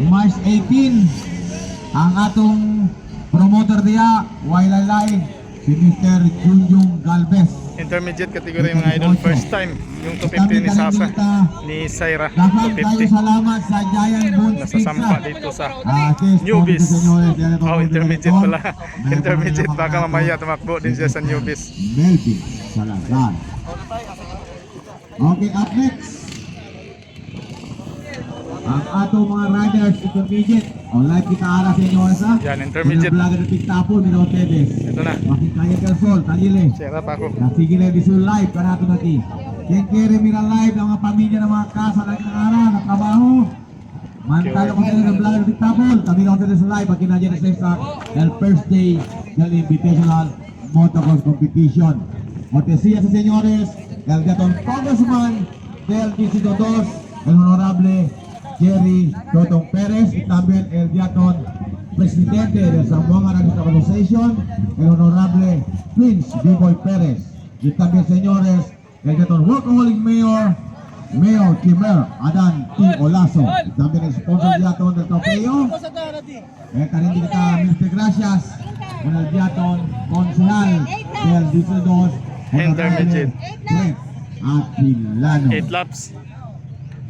March 18 ang atong promoter diya while alive si Mr. Junjung Galvez. Intermediate category mga idol, first time yung 250 ni Sasa ni Saira Dapat tayo 250 salamat sa Giant Bones nasasampa Pizza. dito sa Sis, newbies. Panginoon, Oh, intermediate pala. Intermediate, baka mamaya tumakbo din siya sa newbies. Melvin Salazar. Okay, up next ang atong mga riders intermediate. Live kita ara sa inyo sa Yan, intermediate. Vlogger ng TikTok Mino Tedes. Ito na. Makikaya ka sol, talile. Share up ako. Sige na disul live kanato nati. Kaya kere mira live ng mga pamilya ng mga kasa lagi ng ara na trabaho. Mantalo ko sa ng Vlogger ng TikTok. Kami na sa live pag kinadya na sa el first day del invitational motocross competition. Cortesía sa señores, el gatong Congressman del Distrito 2, el honorable Jerry Totong Perez, y también el diaton presidente del Zamboanga Rugby Association, el honorable Prince B-Boy Perez, y también señores, el diaton workaholic mayor, Mayor Kimer Adan T. Olazo, y también el sponsor diaton del trofeo, también kita Mr. Gracias, con el diaton concejal del Distrito 2, Intermediate. Fred Atilano. 8 laps.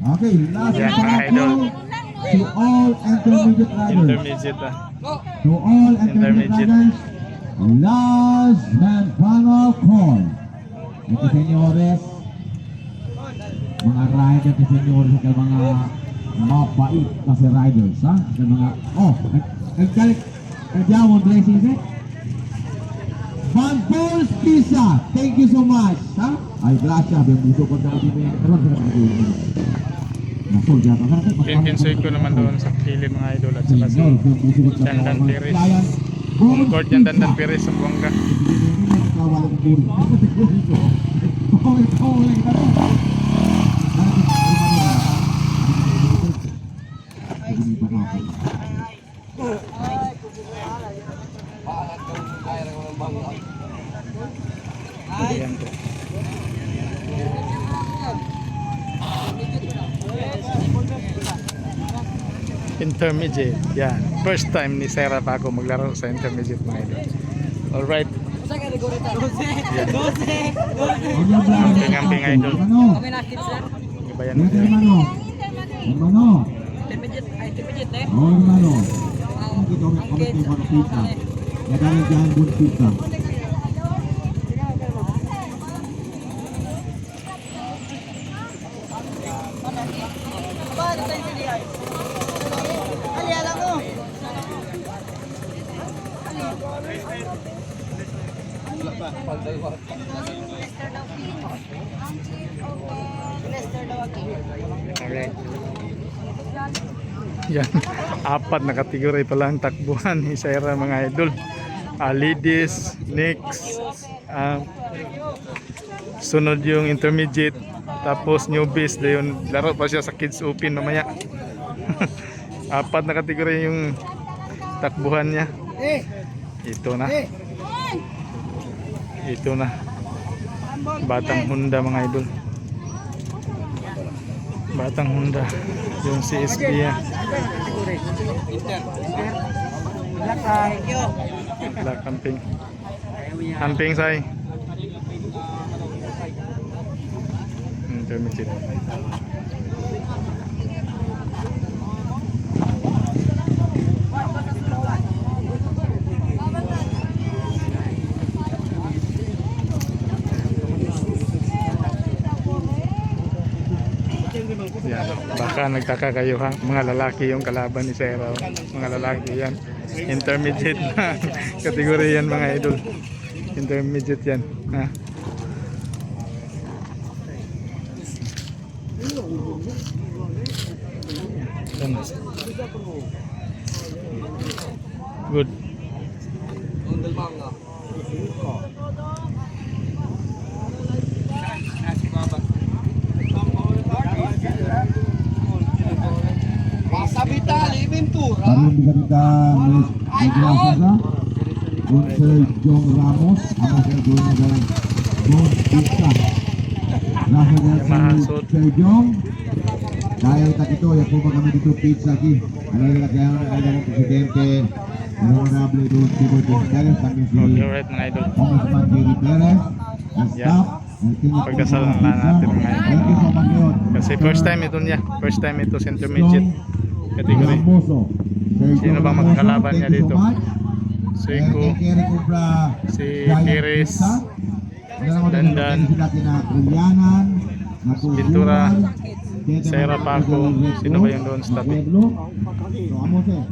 Okay, last Yeah, call idol. to all intermediate riders. Intermediate ah. To all intermediate Intermediate. riders, last and final call. Ito senyores, mga rider ito senyores, ito mga mabait kasi riders, ha? Ito mga, nagdiamond racing set. Van Paul's Pizza, thank you so much, ha? Ay, gracias, bienvenido ko na kami. Kinkinsoy ko naman doon sa kilid mga idol at saka sa Dandan Perez. Concord yan, Dandan Perez sa Buanga. Ayan po. Intermediate, yan. First time ni Sarah pa ako maglaro sa intermediate mga idol. Alright. Amping idol. Ibayan mo dyan. Hermano. Intermediate eh. Oh, hermano. Kita kami pizza. Ya dale Giant Bones Pizza. Alright. Yan, apat na kategory pala ang takbuhan ni Sarah mga idol. Ladies, next, sunod yung intermediate, tapos newbies, yun, laro pa siya sa Kids Open mamaya. Apat na kategory yung takbuhan niya. Ito na. Ito na. Batang Honda mga idol. Batang Honda. Yung CSP ya. Black Amping. Amping say. Intermediate. Yan. Baka nagtaka kayo ha, mga lalaki yung kalaban ni Sarah. Mga lalaki yan. Intermediate na kategory yan mga idol. Intermediate yan. Ha? Yan. Good. Parang kita Negrasa, Sir John Ramos, ang Sir John Ramos, John Pizza. Nasa Yamaha si suit. Sir John, Dahil takito, yan po ba kami dito pizza ki. Ano nila kaya ang presidente, honorable doon si Boy Perez, kami si Okay, alright mga idol. Congressman Jerry Perez, ang staff, ang team of Pagdasal na pizza. natin mga idol. Thank you so much yun. Kasi first time ito niya. First time ito sa intermediate category. Sino bang magkakalaban niya dito? Seiko, si Kiris, Dandan, Pintura, Sarah Paco. Sino ba yung doon sa tabi?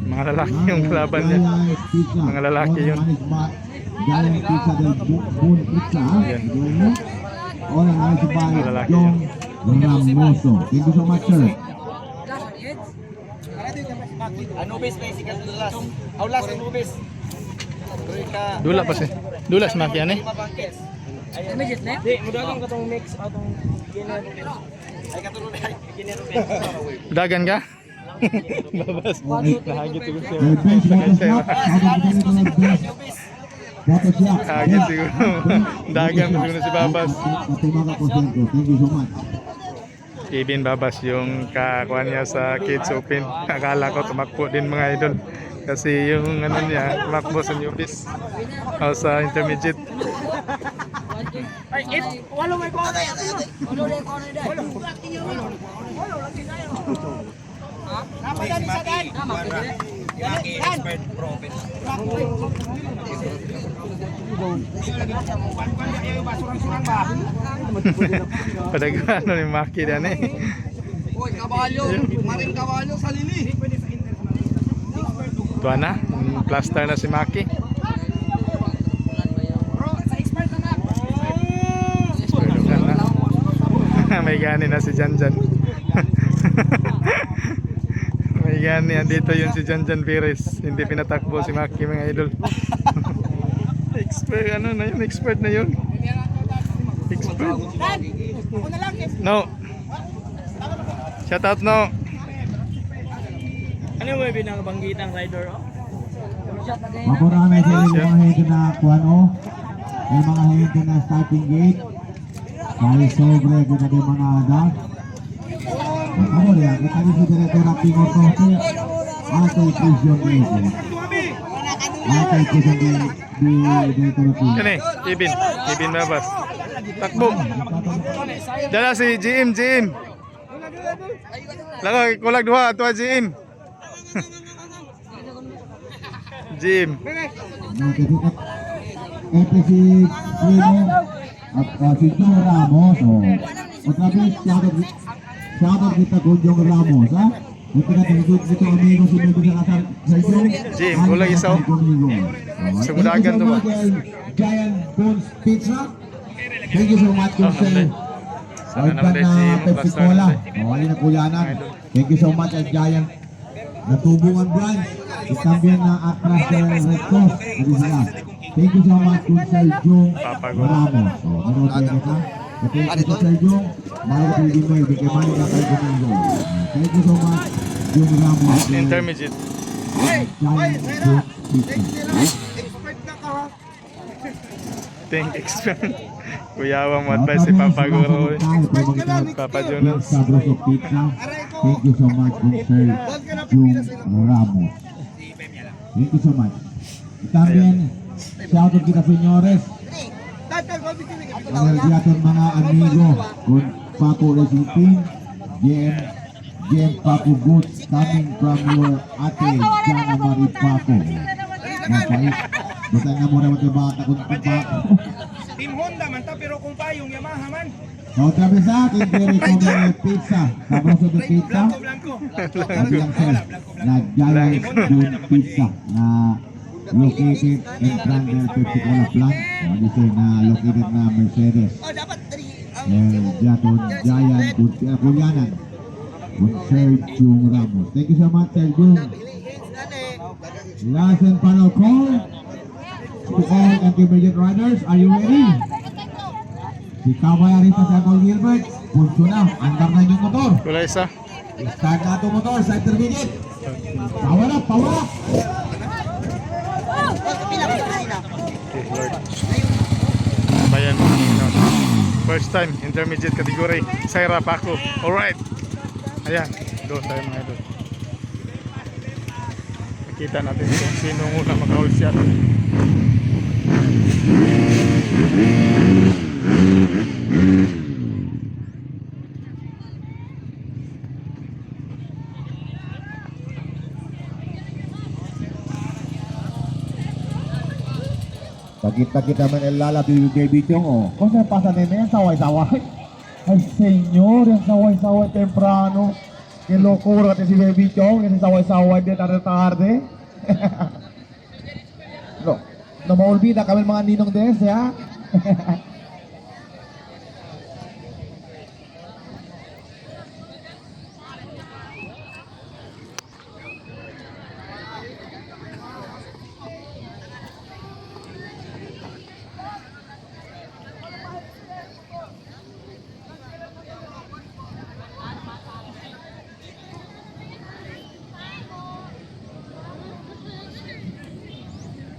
Mga lalaki yung kalaban niya. Mga lalaki yun. Yan. Mga lalaki yun. Ramoso. Thank you so much, sir. Anubis basic as dulas. Aulas Anubis. Dula pa siya. Dula si Maki yan eh. Intermediate na? Di, mudagang katong mix atong giner. Ay katulog ay giner. Dagan ka? Babas. Nahagit ko siya. Nahagit siguro. Dagan pa siguro si Babas. Thank you so much. Kevin Babas yung kakuha niya sa Kids Open. Akala ko tumakbo din mga idol. Kasi yung ano niya, tumakbo sa newbies. O sa intermediate. Ay, walo may ko. Walo may ko na dai. Napadali sa dai. Yaki expert prophet. Padagano ni Maki dan eh. Oy, kabalyo, maring kabalyo sa lili. Tuwa na, plaster na si Maki. Bro, sa expert na. Expert na. May gani na si Janjan. May gani, andito yun si Janjan Perez. Hindi pinatakbo si Maki mga idol. Expert, ano na yun? Expert na yun. Expert. No. Shout out no. Ano mo binabanggitang rider oh? Maburamay sa mga hente na kuano. May mga hente na starting gate. Kaya sobre kita di mga aga. Ano rin, kita rin si Director ng Timor Tote. Atay Prison Nation. Atay Prison di Director ng Timor. Yan eh, Kevin Babas. Takbo. Dala si GM. Lako, kulag duha, tuwa GM. GM. Ito si Primo at si Jong Ramos. Otra vez, shoutout kita kung Jong Ramos, ha? Ito na dito amigo si Medyo sa kasar sa Jong. Jim, kulang isa, oh. Sumudagan to ba? Giant Bones Pizza. Thank you so much, Sir. Sana Organ naman din si na Pepsi Plaster Cola. na Wali na kuyanan. Thank you so much at Giant. Natubungan branch. Itambihan na Atlas Red Cross. Adi sila. Thank you so much kung Sir Jong Ramos. So, ano tayo ka? Thank you Sir Jong. Mahal ko yung email. Bigay mali ka kayo Domingo. Thank you so much Jong Ramos. Intermediate. Giant Bones Pizza. Think expert. Kuyawang mo advice si Papa Guro. Papa Jonas. Sabros of Pizza. Thank you so much kung Sir Jong Ramos. Thank you so much. También, shoutout kita senyores. Energiaton mga amigo kung Paco Racing Team. GM Paco Goods coming from your ate Jana Marie Paco. Mapait. Basta nga muna matibata kung Paco. Team Honda man ta pero kung payong Yamaha man. Otra vez akin, Jerry Come Pizza. Sabroso de Pizza. Blanco. Kanyang sir, na Giant Boone Pizza na located in Brandel, Pepsi Cola plant. Ano sir, na located na Mercedes. Oh, dapat Jaton Giant Boone Pizza. Kulyanan. Kung Sir Jung Ramos. Thank you so much, Sir Jung. Last and final call to all intermediate riders. Are you ready? Si Kaway Arita sa Uncle Gilbert. Punto na. Andar na yung motor. Kulay isa. Start na itong motor sa intermediate. Power up, power up. Okay, Lord. Bayan mo. First time, intermediate category. Sarah Paco. Alright. Ayan, doon tayo mga idol. Nakita natin kung sino muna maka-all shot. Pagkita-kita man lalapit Baby Chong, oh. Kung saan pasa din yan, saway-saway. Ay, senyor, yung saway-saway temprano. Yung locura natin si Baby Chong, yung saway-saway din tarde-tarde. No, no maulbida kami mga ninong des, ya.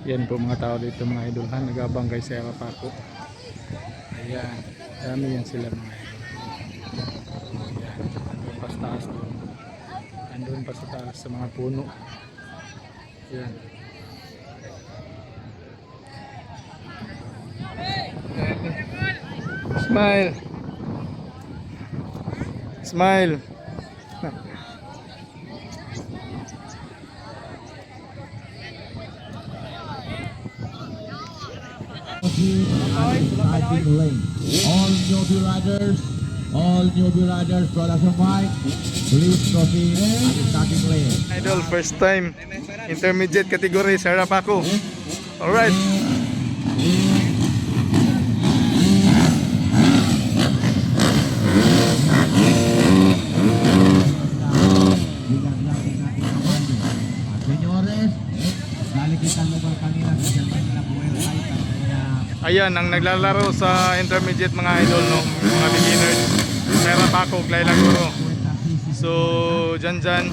Yan po mga tao dito mga idol ha, nag-abang kay Sarah Paco. Ayan, dami yan sila mga idol. Ayan, andun pa sa taas doon. Andun pa sa taas sa mga puno. Ayan. Smile. Smile. Starting lane. All newbie riders, production mic, please proceed at the starting lane. Idol, first time intermediate category, Sarah Paco. Alright. Senyores, dali kita lugar kanila sa German na buhay Ayan, ang naglalaro sa intermediate mga idol, no? Mga beginners, Sarah Paco, Laila Guro. So, Janjan,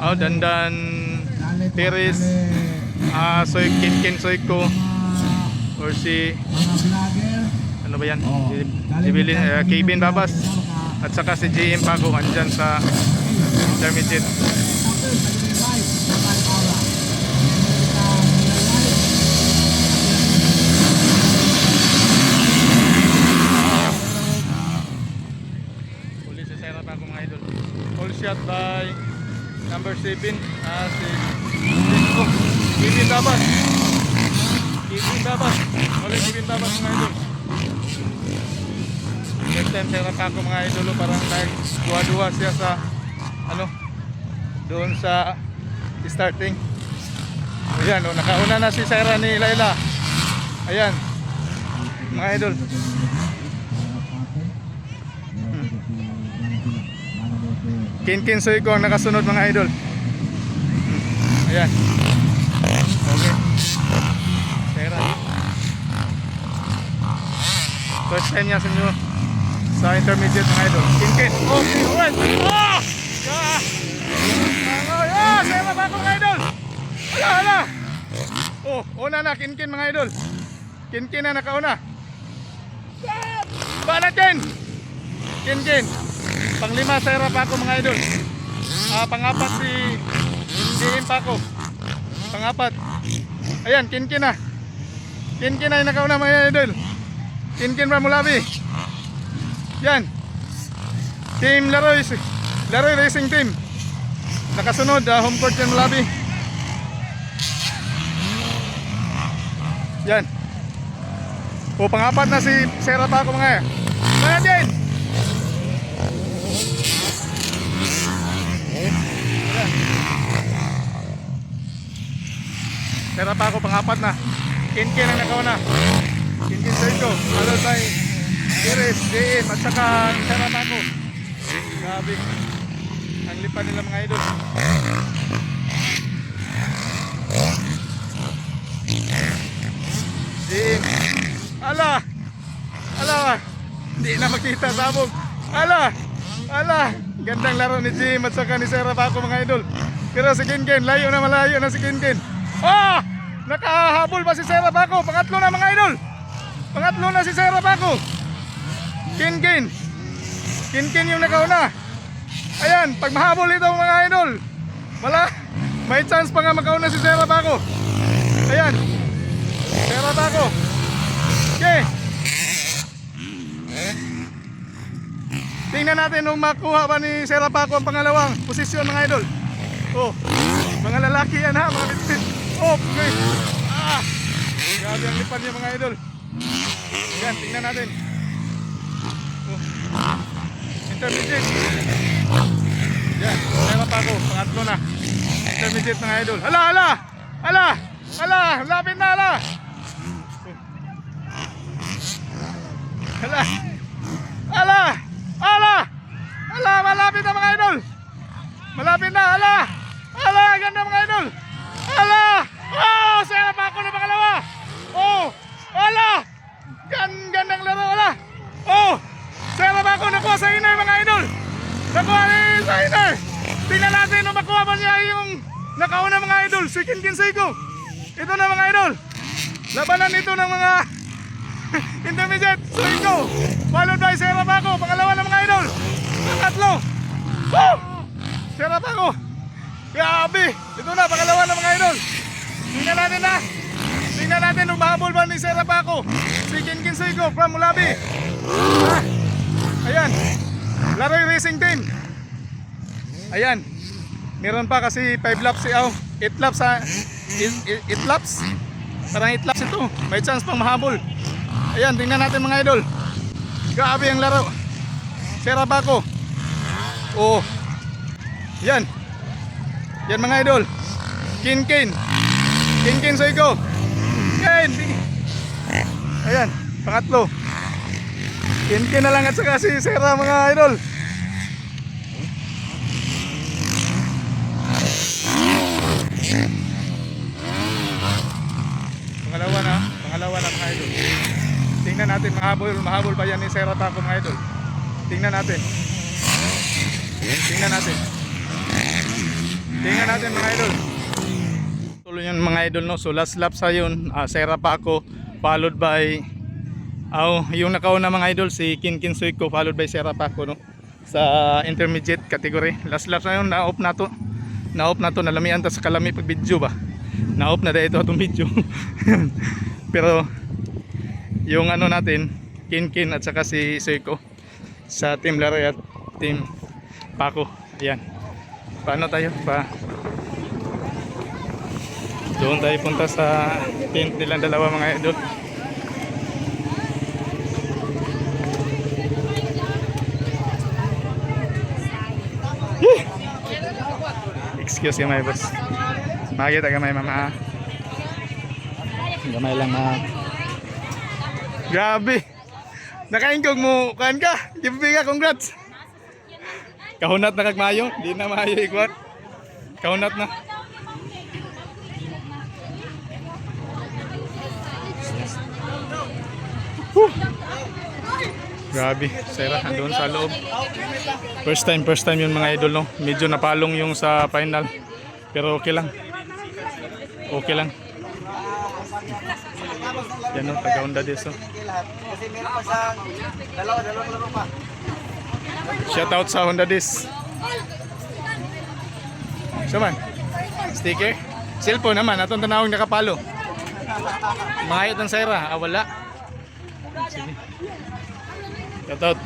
Dandan, Teres, Soy Kinkin Soyko, or si, ano ba yan? Si Kevin Babas, at saka si JM Paco, andyan sa intermediate. All shot by number 7, si Kevin Babas. Ulit Kevin Babas mga idol. Next time Sarah Paco mga idol, parang nagduwa-duwa siya sa doon sa starting. Ayan, nakauna na si Sarah ni Laila. Ayan mga idol. Kinkin Soyko ang nakasunod mga idol. Ayan. Okay. Sarah. First time niya sa intermediate mga idol. Kinkin. Okay, alright. Oh! Sarah Paco mga idol. Hala. Oh, una na Kinkin mga idol. Kinkin na nakauna. Banatin. Kinkin. Panglima Sarah Paco mga idol. Pangapat si JM Paco. Pangapat. Ayan, Kinkin na. Kinkin na yung nakauna mga idol. Kinkin Ramulabi. Yan. Team Laroy Racing Team. Nakasunod, home court yan Mulabi. Yan. Pangapat na si Sarah Paco mga. Ayan din. Sarah Paco pangapat na. Kinkin ang nakauna. Kinkin Soyko. Followed by Teres, JM at saka Sarah Paco. Grabe. Ang lipa nila mga idol. JM. Ala. Hindi na makita sabog. Ala. Gandang laro ni JM at saka ni Sarah Paco mga idol. Pero si Kinkin, malayo na si Kinkin. Nakahabol ba si Sarah Paco? Pangatlo na mga idol. Pangatlo na si Sarah Paco. Kinkin yung nakauna. Ayan, pag mahabol ito mga idol, may chance pa nga magkauna si Sera Paco. Ayan, Sera Paco. Okay. Tingnan natin kung makuha pa ni Sera Paco ang pangalawang posisyon mga idol. Oh, mga lalaki yan ha, mga bitbit. Oh, okay. Grabe ang lipan niya mga idol. Ayan, tingnan natin. Oh. Intermediate. Yan, Sera Paco, pangatlo na. Intermediate mga idol. Hala, lapit na, malapit na mga idol. Malapit na, ganda mga idol. Oh, Sera Paco na pangalawa. Oh, gandang laro, Oh, Sera Paco nakuha sa inay mga idol. Nakuha sa inay. Tingnan natin kung makuha ba niya yung nakauna mga idol. Si Kinkin Seiko. Ito na mga idol. Labanan ito ng mga intermediate. Seiko. Followed by Sera Paco. Pangalawa na mga idol. Pangatlo. Woo! Sera Paco. Grabe. Ito na. Pangalawa na mga idol. Tingnan natin kung mahabol ba ni Sera Paco. Si Kinkin Seiko from Mulabi. Ayan. Laroy Racing Team. Ayan. Meron pa kasi 5 laps 8 laps ha. 8 laps. Parang 8 laps ito. May chance pang mahabol. Ayan, tingnan natin mga idol. Grabe ang laro. Sera Paco. Oh. Yan. Yan mga idol. Kinkin Seiko. Yan. Ayan, pangatlo. Kinkin na lang at saka si Sera mga idol. Pangalawa na mga idol. Tingnan natin mahabol ba yan ni Sera Paco mga idol. Tingnan natin mga idol. Tuloy yun mga idol no. So last lap sa yun, Sera Paco followed by yung nakauna mga idol si Kinkin Seiko followed by Sera Paco no. Sa intermediate category. Last lap na yun, na-off na to, nalamian ta sa kalami pag video ba. Na-off na dito itong video. Pero yung ano natin, Kinkin at saka si Seiko sa Team Laroy at Team Paco. Ayan. Paano tayo? Doon tayo punta sa tent nilang dalawa mga idol. Excuse me, boss. Makikita gamay mama. Gamay lang ma. Grabe. Nakaingkog mo kan ka. Gibi ka, congrats. Kahunat na kagmayo, di na maayo ikwat. Kahunat na. Grabe, Sera doon sa loob. First time yun mga idol no. Medyo napalong yung sa final. Pero okay lang. Yan no, taga-Honda Deso. Kasi meron pa sa dalawang laro pa. Shout out sa Honda Dis. Saman. Sticker. Cellphone naman, atong tanawang nakapalo. Mahayot ng Sera, wala. Sige. Shout out.